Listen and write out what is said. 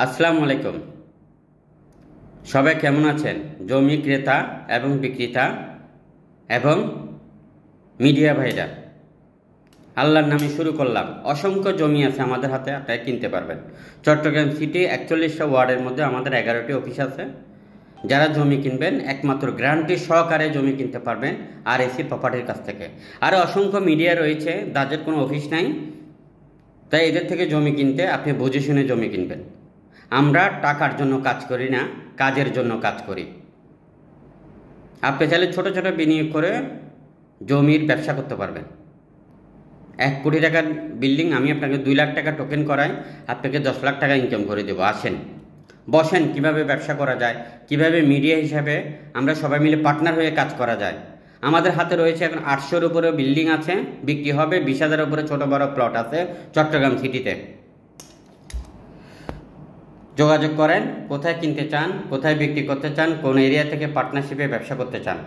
আসসালামু আলাইকুম। সবাই কেমন আছেন? জমি ক্রেতা এবং বিক্রেতা এবং মিডিয়া ভাইরা, আল্লাহর নামে শুরু করলাম। অসংখ্য জমি আছে আমাদের হাতে, আপনারা কিনতে পারবেন। চট্টগ্রাম সিটি 41টা ওয়ার্ডের মধ্যে আমাদের 11টি অফিস আছে। যারা জমি কিনবেন একমাত্র গ্যারান্টি সহকারে জমি কিনতে পারবেন আর এসি প্রপার্টির কাছ থেকে। আর অসংখ্য মিডিয়া রয়েছে যাদের কোনো অফিস নাই, তাই এদের থেকে জমি কিনতে আপনি বুঝে শুনে জমি কিনবেন। আমরা টাকার জন্য কাজ করি না, কাজের জন্য কাজ করি। আপনি চাইলে ছোট ছোট বিনিয়োগ করে জমির ব্যবসা করতে পারবেন। 1 কোটি টাকার বিল্ডিং আমি আপনাকে 2 লাখ টাকা টোকেন করাই, আপনাকে 10 লাখ টাকা ইনকাম করে দেবো। আসেন, বসেন, কিভাবে ব্যবসা করা যায়, কিভাবে মিডিয়া হিসাবে আমরা সবাই মিলে পার্টনার হয়ে কাজ করা যায়। আমাদের হাতে রয়েছে এখন 800-এর উপরে বিল্ডিং আছে, বিক্রি হবে। 20,000-এর উপরে ছোট বড় প্লট আছে চট্টগ্রাম সিটিতে। যোগাযোগ করেন, কোথায় কিনতে চান, কোথায় বিক্রি করতে চান, কোন এরিয়া থেকে পার্টনারশিপে ব্যবসা করতে চান।